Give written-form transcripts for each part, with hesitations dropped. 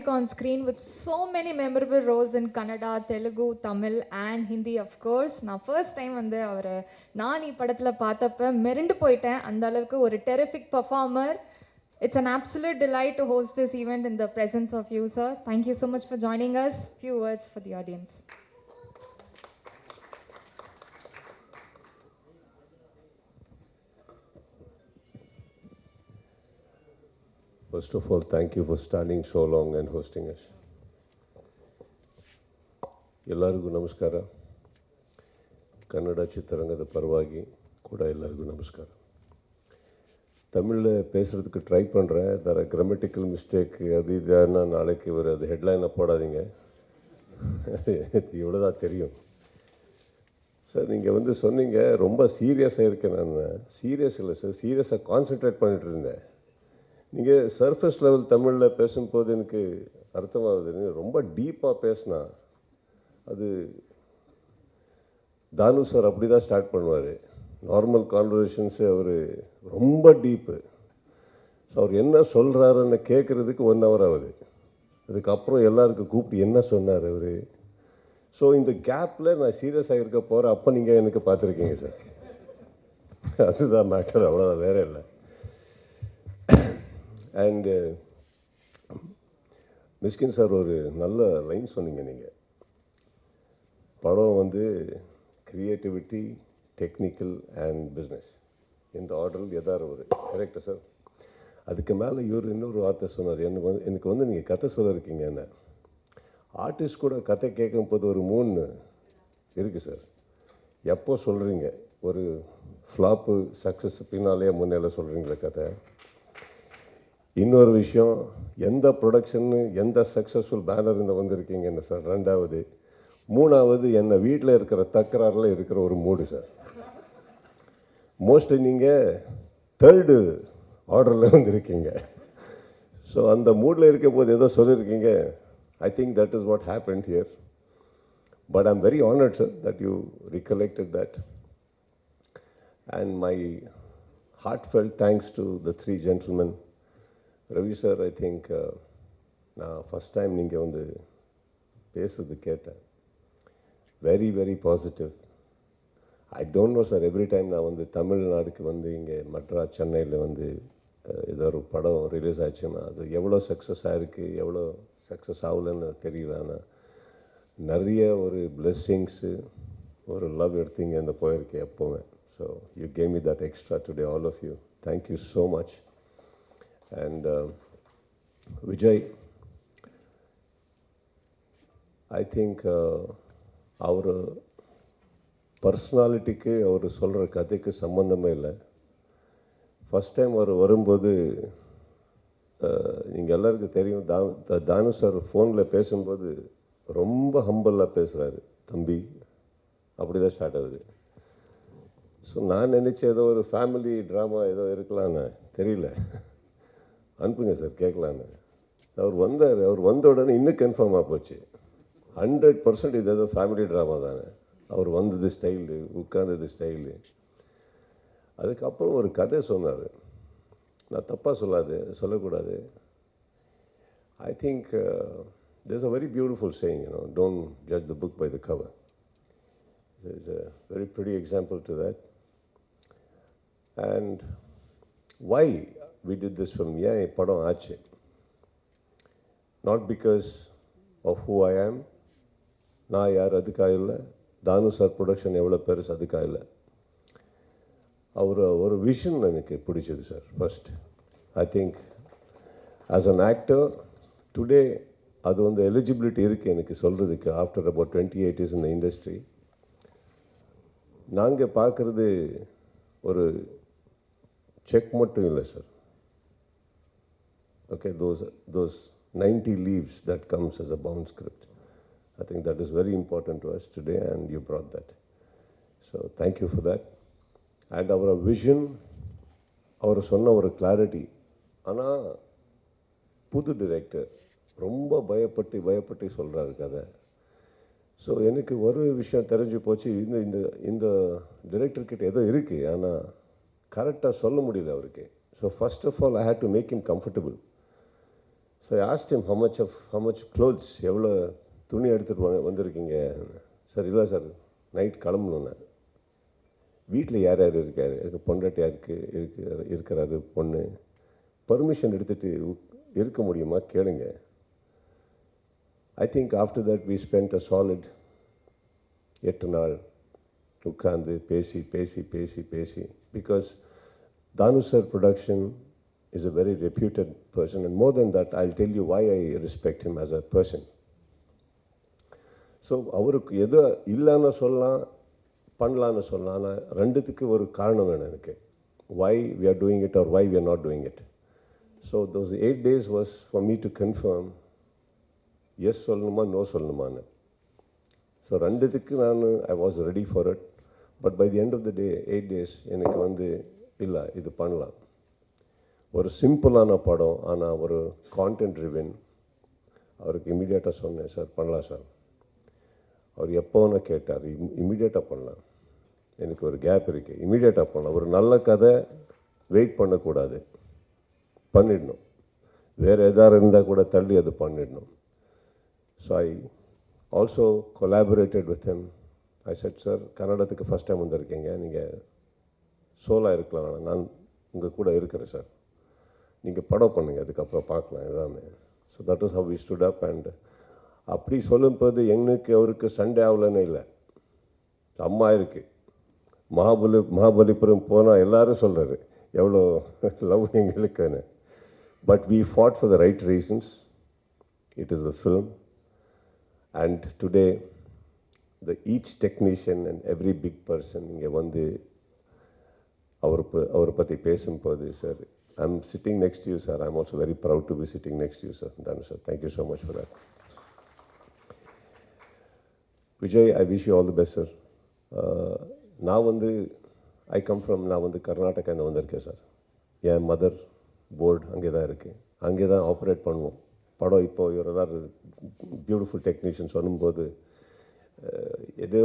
magic on screen with so many memorable roles in Kannada, Telugu, Tamil and Hindi of course. நான் first time வந்து அவரை நானி படத்துல பார்த்தப்ப மிரண்டு போயிட்டேன். அந்த அளவுக்கு ஒரு terrific performer. It's an absolute delight to host this event in the presence of you, sir. Thank you so much for joining us. Few words for the audience. First of all, thank you for standing so long and hosting us. ಎಲ್ಲರಿಗೂ ನಮಸ್ಕಾರ. ಕನ್ನಡ ಚಿತ್ರರಂಗದ ಪರವಾಗಿ ಕೂಡ ಎಲ್ಲರಿಗೂ ನಮಸ್ಕಾರ. தமிழில் பேசுகிறதுக்கு try பண்ணுறேன். தர கிராமட்டிக்கல் மிஸ்டேக் அது இதுன்னா நாளைக்கு ஒரு அது ஹெட்லைனை போடாதீங்க. இவ்வளோதான் தெரியும். சார் நீங்கள் வந்து சொன்னீங்க ரொம்ப சீரியஸாக இருக்கேன். நான் சீரியஸ் இல்லை சார், சீரியஸாக கான்சென்ட்ரேட் பண்ணிகிட்டு இருந்தேன். நீங்கள் சர்ஃபேஸ் லெவல் தமிழில் பேசும்போது எனக்கு அர்த்தமாகுது. ரொம்ப டீப்பாக பேசினா அது தானு சார் அப்படி தான் ஸ்டார்ட் பண்ணுவார். நார்மல் கான்வர்சேஷன்ஸு அவர் ரொம்ப டீப்பு. ஸோ அவர் என்ன சொல்கிறாருன்னு கேட்குறதுக்கு 1 hour ஆகுது. அதுக்கப்புறம் எல்லாருக்கும் கூப்பிட்டு என்ன சொன்னார் அவர். ஸோ இந்த கேப்பில் நான் சீரியஸாக இருக்க போகிறேன். அப்போ நீங்கள் எனக்கு பார்த்துருக்கீங்க சார். அதுதான் மேட்டர், அவ்வளோதான், வேற இல்லை. அண்டு மிஸ்கின் சார் ஒரு நல்ல லைன் சொன்னீங்க. நீங்கள் படம் வந்து க்ரியேட்டிவிட்டி, டெக்னிக்கல் அண்ட் பிஸ்னஸ் இந்த ஆர்டரில் எதாவது ஒரு கரெக்டா சார்? அதுக்கு மேலே இவர் இன்னொரு வார்த்தை சொன்னார். எனக்கு வந்து நீங்கள் கதை சொல்ல இருக்கீங்க. என்ன ஆர்டிஸ்ட் கூட கதை கேட்கும் போது ஒரு 3 இருக்குது சார். எப்போ சொல்கிறீங்க ஒரு ஃப்ளாப்பு சக்ஸஸ் பின்னாலே முன்னேல சொல்கிறீங்களே கதை. இன்னொரு விஷயம், எந்த ப்ரொடக்ஷன்னு எந்த சக்ஸஸ்ஃபுல் பேனர் இந்த வந்திருக்கீங்க என்ன சார். 2வது 3வது என்ன வீட்டில் இருக்கிற தக்கராறில் இருக்கிற ஒரு மூடு சார். மோஸ்ட்லி நீங்கள் 3rd ஆர்டரில் வந்திருக்கீங்க. ஸோ அந்த மூடில் இருக்கும் போது ஏதோ சொல்லியிருக்கீங்க. I think that is what happened here. But I am very honoured sir that you recollected that. And my heartfelt thanks to the 3 gentlemen. Ravi sir, I think நான் ஃபஸ்ட் டைம் நீங்கள் வந்து பேசுறது கேட்டேன். Very very positive. I don't know sir, every time நான் வந்து தமிழ்நாடுக்கு வந்து இங்கே மெட்ராஸ் சென்னையில் வந்து ஏதோ ஒரு படம் ரிலீஸ் ஆச்சுன்னா அது எவ்வளோ சக்ஸஸ் ஆகிருக்கு எவ்வளோ சக்ஸஸ் ஆகலன்னு தெரியல. ஆனால் நிறைய ஒரு பிளெஸ்ஸிங்ஸு ஒரு லவ் எடுத்தீங்க இந்த போயிருக்கேன் எப்போவுமே. So you gave me that extra today, all of you. Thank you so much. And Vijay, I think our பர்சனாலிட்டிக்கு அவர் சொல்கிற கதைக்கு சம்மந்தமே இல்லை. ஃபஸ்ட் டைம் அவர் வரும்போது நீங்கள் எல்லாருக்கும் தெரியும், தானு சார் ஃபோனில் பேசும்போது ரொம்ப ஹம்பிளாக பேசுகிறாரு. தம்பி அப்படி தான் ஸ்டார்ட் ஆகுது. ஸோ நான் நினச்சேன் ஏதோ ஒரு ஃபேமிலி ட்ராமா ஏதோ இருக்கலான்னு, தெரியல. அனுப்புங்க சார் கேட்கலான்னு. அவர் வந்தார். அவர் வந்த உடனே இன்னும் கன்ஃபார்மாக போச்சு. 100% இது ஏதோ ஃபேமிலி ட்ராமா தானே. அவர் வந்தது ஸ்டைலு, உட்கார்ந்தது ஸ்டைலு. அதுக்கப்புறம் ஒரு கதை சொன்னார். நான் தப்பாக சொல்லக்கூடாது. I think there is a very beautiful saying, don't judge the book by the cover. There is a very pretty example to that. And why we did this film, ஏன் படம் ஆச்சு? Not because of who I am. நான் யார் அதுக்காக இல்லை. தானு sir production எவ்வளோ பெருசு அதுக்காக இல்லை. அவர் ஒரு விஷன் எனக்கு பிடிச்சது sir. First I think as an actor today அது வந்து எலிஜிபிலிட்டி இருக்குது எனக்கு சொல்கிறதுக்கு. After about 28 years in the industry, நாங்கள் பார்க்குறது ஒரு செக் மட்டும் இல்லை sir. Okay, those 90 leaves that comes as a bound script. I think that is very important to us today, and you brought that. So thank you for that. And our vision, our சொன்ன ஒரு clarity. ஆனால் புது director ரொம்ப பயப்பட்டு சொல்கிறாரு கதை. So எனக்கு ஒரு விஷயம் தெரிஞ்சு போச்சு. இந்த டிரெக்டர்கிட்ட ஏதோ இருக்குது, ஆனால் கரெக்டாக சொல்ல முடியல அவருக்கு. So first of all I had to make him comfortable. So I asked him how much clothes, எவ்வளோ துணி எடுத்துகிட்டு வந்திருக்கீங்க சார். இல்லை சார், நைட் கிளம்பணுன்னு. வீட்டில் யார் யார் இருக்கார், பொண்டாட்டி யாருக்கு இருக்கிறாரு, பொண்ணு, பர்மிஷன் எடுத்துகிட்டு இருக்க முடியுமா கேளுங்க. I think after that we spend a solid 8 நாள் உட்காந்து பேசி பேசி பேசி பேசி, because Danu sir production is a very reputed person, and more than that, I'll tell you why I respect him as a person. So அவருக்கு எதோ இல்லைன்னு சொல்லலாம், பண்ணலான்னு சொல்லலாம், ஆனால் ரெண்டுத்துக்கு ஒரு காரணம் வேணும் எனக்கு. why we are doing it or why we are not doing it. So those 8 days was for me to confirm yes சொல்லணுமா no சொல்லணுமான்னு. ஸோ ரெண்டுத்துக்கு I was ready for it, but by the end of the day 8 days எனக்கு இல்லை இது பண்ணலாம். ஒரு சிம்பிளான படம், ஆனால் ஒரு கான்டென்ட் ரிவன். அவருக்கு இமீடியட்டாக சொன்னேன், சார் பண்ணலாம் சார். அவர் எப்போன்னு கேட்டார், இமீடியட்டாக பண்ணலாம், எனக்கு ஒரு கேப் இருக்குது, இமீடியட்டாக பண்ணலாம். ஒரு நல்ல கதை வெயிட் பண்ணக்கூடாது, பண்ணிடணும். வேறு எதாவது இருந்தால் கூட தள்ளி அது பண்ணிடணும். So I also collaborated with him. I said, sir கன்னடத்துக்கு ஃபஸ்ட் டைம் வந்திருக்கீங்க, நீங்கள் சோலாக இருக்கலாம், நான் உங்கள் கூட இருக்கிறேன் சார், நீங்கள் படம் பண்ணுங்கள், அதுக்கப்புறம் பார்க்கலாம் எல்லாமே. So that is how we stood up. And அப்படி சொல்லும்போது எங்களுக்கு அவருக்கு சண்டே ஆகலன்னு இல்லை, அம்மா இருக்குது. மகாபலிபுரம் போனால் எல்லாரும் சொல்கிறாரு எவ்வளோ லவ் எங்களுக்குன்னு. But we fought for the right reasons. It is the film. And today each technician and every big person இங்கே அவரை பற்றி பேசும்போது, sir I'm sitting next to you, sir. I'm also very proud to be sitting next to you, sir. Danu sir, thank you so much for that. Vijay, I wish you all the best, sir. I come from Karnataka and வந்திருக்கேன் sir. என் mother board அங்கே தான் இருக்குது, அங்கே தான் operate பண்ணுவோம் படம். இப்போ எல்லாரும் பியூட்டிஃபுல் டெக்னீஷியன் சொல்லும்போது ஏதோ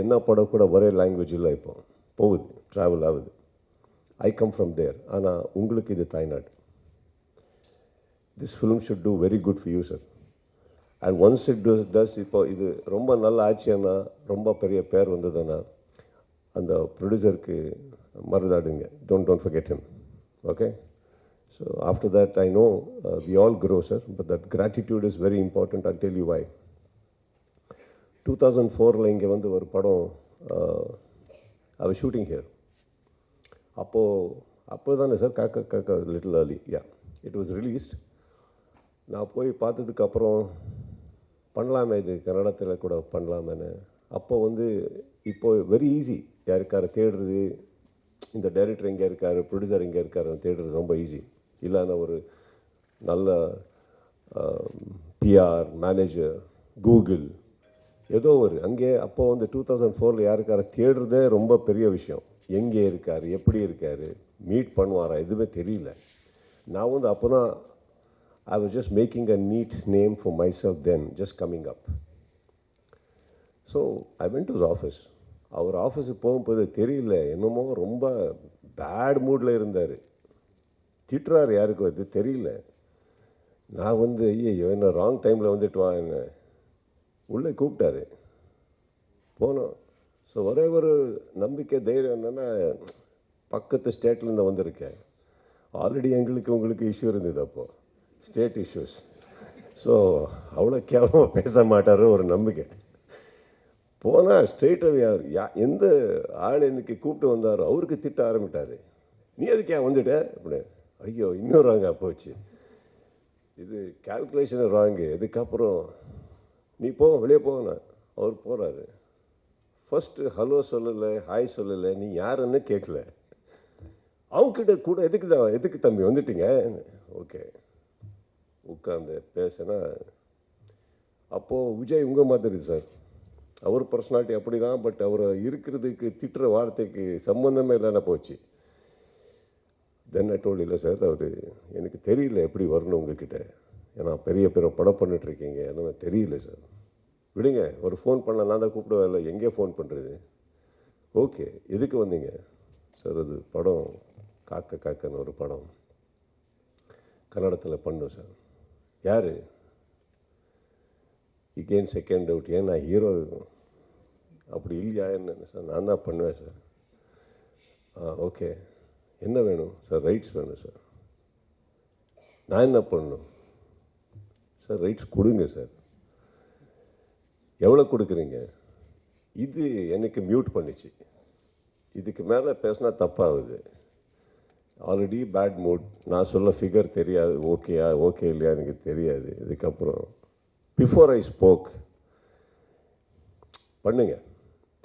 என்ன படம் கூட ஒரே லாங்குவேஜ் இல்லை, இப்போ போகுது, ட்ராவல் ஆகுது. I come from there. ஆனால் உங்களுக்கு இது தாய்நாடு. This film should do very good for you, sir. And once it does, இப்போ இது ரொம்ப நல்ல ஆட்சியானா, ரொம்ப பெரிய பேர் வந்ததுன்னா, அந்த ப்ரொடியூசருக்கு மறந்தாடுங்க. Don't forget him. Okay? So after that, I know we all grow, sir, but that gratitude is very important. I'll tell you why. 2004 இங்கே ஒரு படம், I was shooting here. அப்போ தானே சார் காக்கா little early, yeah, it was released. நான் போய் பார்த்ததுக்கப்புறம் பண்ணலாமே, இது கன்னடத்தில் கூட பண்ணலாமேன்னு. அப்போ இப்போ வெரி ஈஸி, யாருக்கார தேடுறது, இந்த டைரக்டர் எங்கே இருக்கார், ப்ரொடியூசர் எங்கே இருக்காருன்னு தேடுறது ரொம்ப ஈஸி. இல்லைன்னா ஒரு நல்ல பிஆர் மேனேஜர், கூகுள், ஏதோ ஒரு அங்கே அப்போ 2004 யாருக்கார தேடுறதே ரொம்ப பெரிய விஷயம். எங்கே இருக்கார், எப்படி இருக்கார், மீட் பண்ணுவாரா, எதுவுமே தெரியல. நான் அப்போ தான் I was just making a neat name for myself then, just coming up. So I went to his office. அவர் ஆஃபீஸுக்கு போகும்போது தெரியல, என்னமோ ரொம்ப பேட் மூடில் இருந்தார். திட்டுறாரு, யாருக்கும் அது தெரியல. நான் ஐயோ என்ன ராங் டைமில் வந்துட்டு வா, என்ன உள்ளே கூப்பிட்டாரு, போனோம். ஸோ ஒரே ஒரு நம்பிக்கை, தைரியம் என்னென்னா, பக்கத்து ஸ்டேட்லேருந்து வந்திருக்கேன். ஆல்ரெடி உங்களுக்கு இஷ்யூ இருந்தது அப்போது, ஸ்டேட் இஷ்யூஸ். ஸோ அவ்வளோ கேவலமாக பேச மாட்டார் ஒரு நம்பிக்கை. போனால் ஸ்ட்ரெயிட்டாக எந்த ஆள் எனக்கு கூப்பிட்டு வந்தாரோ அவருக்கு திட்ட ஆரம்பிட்டார். நீ அதுக்கு ஏன் வந்துட்ட அப்படி. ஐயோ இன்னும் ராங்கா போச்சு, இது கால்குலேஷன் ராங்கு. இதுக்கப்புறம் நீ வெளியே போனா அவர் போகிறாரு. ஃபஸ்ட்டு ஹலோ சொல்லலை, ஹாய் சொல்லலை, நீ யாருன்னு கேட்கல. அவங்கக்கிட்ட கூட எதுக்கு தம்பி வந்துட்டீங்க, ஓகே உட்காந்து பேசினா. அப்போது விஜய் உங்கள் மாதிரி சார், அவர் பர்சனாலிட்டி அப்படி தான். பட் அவர் இருக்கிறதுக்கு திட்டுற வார்த்தைக்கு சம்மந்தமே இல்லைன்னா போச்சு. தென் ஐ டோல்ட், இல்லை சார், அவர் எனக்கு தெரியல எப்படி வரணும் உங்ககிட்ட, ஏன்னா பெரிய படம் பண்ணிட்டுருக்கீங்க, என்ன தெரியல சார், விடுங்க, ஒரு ஃபோன் பண்ண நான் தான் கூப்பிடுவேன், இல்லை எங்கே ஃபோன் பண்ணுறது. ஓகே எதுக்கு வந்தீங்க சார்? அது படம் காக்கன்னு ஒரு படம் கன்னடத்தில் பண்ணோம் சார். யார்? இகெயின் செகண்ட் டவுட், ஏன் நான் ஹீரோ அப்படி இல்லையா என்ன சார்? நான் தான் பண்ணுவேன் சார். ஓகே, என்ன வேணும் சார்? ரைட்ஸ் வேணும் சார். நான் என்ன பண்ணணும் சார்? ரைட்ஸ் கொடுங்க சார். எவ்வளோ கொடுக்குறீங்க? இது எனக்கு மியூட் பண்ணிச்சு. இதுக்கு மேலே பேசினா தப்பாகுது. Already bad mood. நான் சொல்ல ஃபிகர் தெரியாது, ஓகேயா ஓகே இல்லையா எனக்கு தெரியாது. இதுக்கப்புறம் பிஃபோர் ஐ ஸ்போக் பண்ணுங்க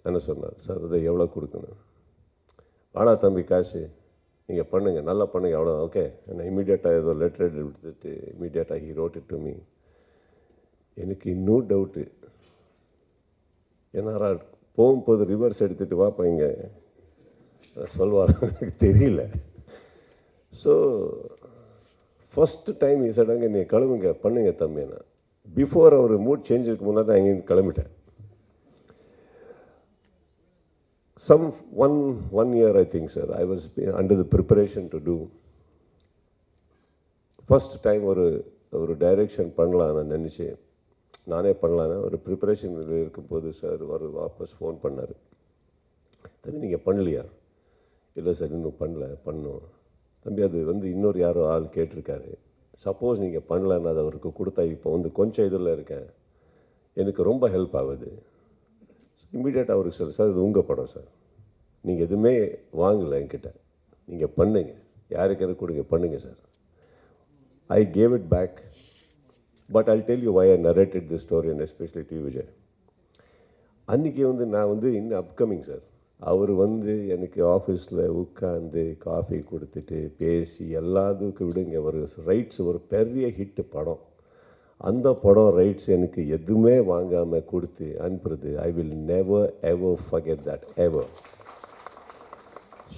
என்ன சொன்னார் சார்? அதை எவ்வளோ கொடுக்கணும்? ஆனா தம்பி காசு நீங்கள் பண்ணுங்கள், நல்லா பண்ணுங்கள், அவ்வளோ ஓகே. என்ன இமீடியட்டாக ஏதோ லெட்டர் எடுத்துட்டு இமீடியட்டாக he wrote it to me. எனக்கு இன்னும் டவுட்டு, ஏன்னா போகும்போது ரிவர்ஸ் எடுத்துகிட்டு வாப்பா இங்கே சொல்வார், எனக்கு தெரியல. ஸோ ஃபஸ்ட்டு டைம் சடங்க நீ கிளம்புங்க பண்ணுங்க தம்பினா, பிஃபோர் அவர் மூட் சேஞ்சுக்கு முன்னாடி நான் இங்கேருந்து கிளம்பிட்டேன். Some one year I think sir, I was under the preparation to do. First time ஒரு டைரக்ஷன் பண்ணலாம் நான் நினச்சேன், நானே பண்ணலான்னு ஒரு ப்ரிப்பரேஷன் இருக்கும்போது சார் ஒரு வாபஸ் ஃபோன் பண்ணார். தம்பி நீங்கள் பண்ணலையா? இல்லை சார் இன்னும் பண்ணோம். தம்பி அது இன்னொரு யாரோ ஆள் கேட்டிருக்காரு, சப்போஸ் நீங்கள் பண்ணலன்னு அதை அவருக்கு கொடுத்தா இப்போ கொஞ்சம் இதில் இருக்கேன், எனக்கு ரொம்ப ஹெல்ப் ஆகுது. இம்மிடியேட்டாக அவருக்கு சார் இது உங்கள் படம் சார், நீங்கள் எதுவுமே வாங்கலை என்கிட்ட, நீங்கள் பண்ணுங்க, யாருக்காரு கொடுங்க பண்ணுங்க sir. I gave it back. But I'll tell you why I narrated this story and especially T Vijay. அன்றைக்கி நான் இன்னும் அப்கமிங் சார். அவர் எனக்கு ஆஃபீஸில் உட்காந்து காஃபி கொடுத்துட்டு பேசி எல்லாத்துக்கு விடுங்க, ஒரு ரைட்ஸ் ஒரு பெரிய ஹிட்டு படம், அந்த படம் ரைட்ஸ் எனக்கு எதுவுமே வாங்காமல் கொடுத்து அனுப்புறது, I will never ever forget that ever.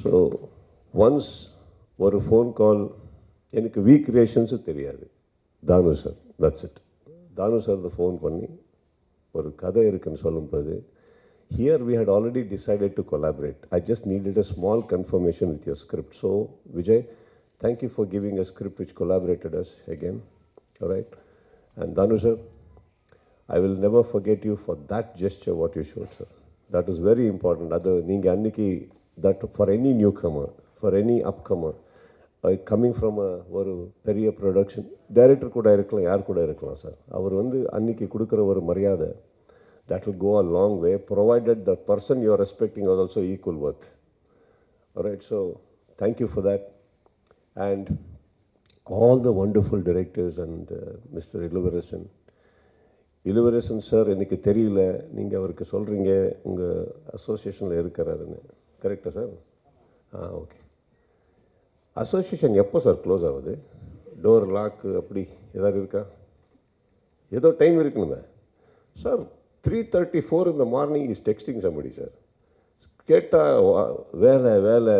So once ஒரு ஃபோன் கால், எனக்கு வீக் கிரியேஷன்ஸும் தெரியாது, தானு sir, that's it. Thanu sir phone பண்ணி ஒரு கதை இருக்குன்னு சொல்லும்போது, here we had already decided to collaborate. I just needed a small confirmation with your script. So Vijay, thank you for giving a script which collaborated us again. All right. And Danu sir, I will never forget you for that gesture what you showed, sir. That was very important. That for any newcomer, for any upcomer, coming from a பெரிய production, director கூட இருக்கலாம், யார் கூட இருக்கலாம் sir, அவர் அன்னைக்கு கொடுக்குற ஒரு மரியாதை, that will go a long way, provided the person you are respecting is also equal worth. All right, so thank you for that. And all the wonderful directors and Mr. Iluvarasan sir, எனக்கு தெரியல, நீங்கள் அவருக்கு சொல்கிறீங்க உங்கள் அசோசியேஷனில் இருக்கிறாருன்னு, கரெக்டா sir? Okay. Association எப்போ sir close ஆகுது? டோர் லாக்கு அப்படி ஏதாவது இருக்கா? ஏதோ டைம் இருக்கணுமே sir. 3:34 in the morning is texting somebody sir. கேட்டால் வேலை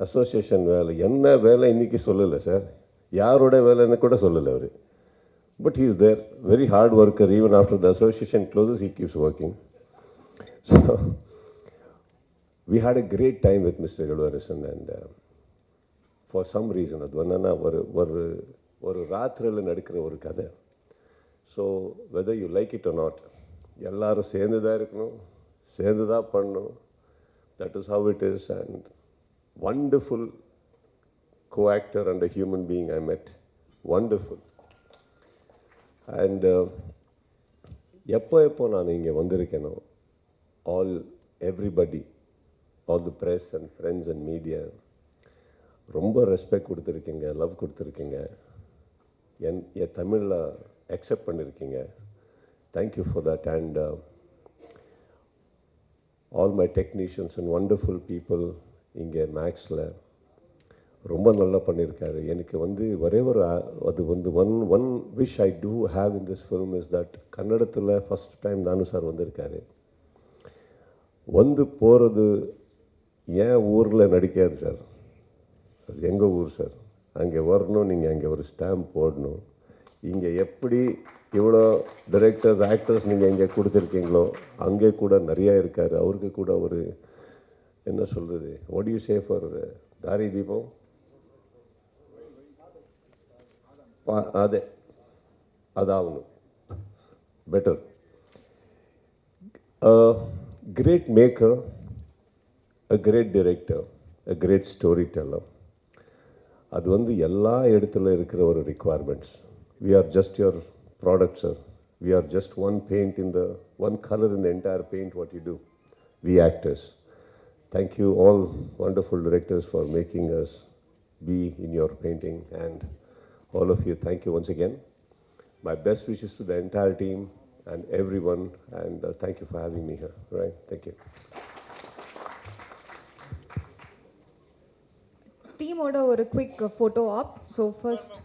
அசோசியேஷன் வேலை, என்ன வேலை இன்றைக்கி சொல்லலை சார், யாரோட வேலைன்னு கூட சொல்லலை அவர். But he is there, very hard worker, even after the association closes he keeps working. So we had a great time with Mr. Iluvarasan, and for some reason அது என்னன்னா ஒரு ராத்திரியில் நடக்கிற ஒரு கதை. So whether you like it or not, எல்லாரும் சேர்ந்து தான் இருக்கணும், சேர்ந்து தான் பண்ணணும். That is how it is. And wonderful co-actor and a human being I met. Wonderful. And எப்போ நான் இங்கே வந்திருக்கேனோ, everybody, all the press and friends and media, ரொம்ப ரெஸ்பெக்ட் கொடுத்துருக்கீங்க, லவ் கொடுத்துருக்கீங்க, என் தமிழில் அக்செப்ட் பண்ணியிருக்கீங்க. Thank you for that. And all my technicians and wonderful people இங்கே மேக்ஸில் ரொம்ப நல்லா பண்ணியிருக்காரு. எனக்கு ஒரே ஒரு அது one wish I do have in this film is that, கன்னடத்தில் ஃபஸ்ட் டைம் தானு சார் வந்திருக்காரு. போகிறது ஏன் ஊரில் நடிக்காது சார், அது எங்கள் ஊர் சார், அங்கே வரணும், நீங்கள் அங்கே ஒரு ஸ்டாம்ப் போடணும். இங்கே எப்படி இவ்வளோ டைரக்டர்ஸ் ஆக்டர்ஸ் நீங்கள் இங்கே கொடுத்துருக்கீங்களோ அங்கே கூட நிறையா இருக்கார். அவருக்கு கூட ஒரு என்ன சொல்கிறது, வாட் யூ சே ஃபார் தாரி தீபம், அதே அதாகணும். Better. A great maker, a great director, a great storyteller. அது வந்து எல்லா இடத்துல இருக்கிற ஒரு requirements. We are just your product, sir. We are just one paint in the, one color in the entire paint what you do. We actors. Thank you all wonderful directors for making us be in your painting, and all of you, thank you once again. My best wishes to the entire team and everyone, and thank you for having me here. Right? Thank you. டீமோட ஒரு quick photo op. So first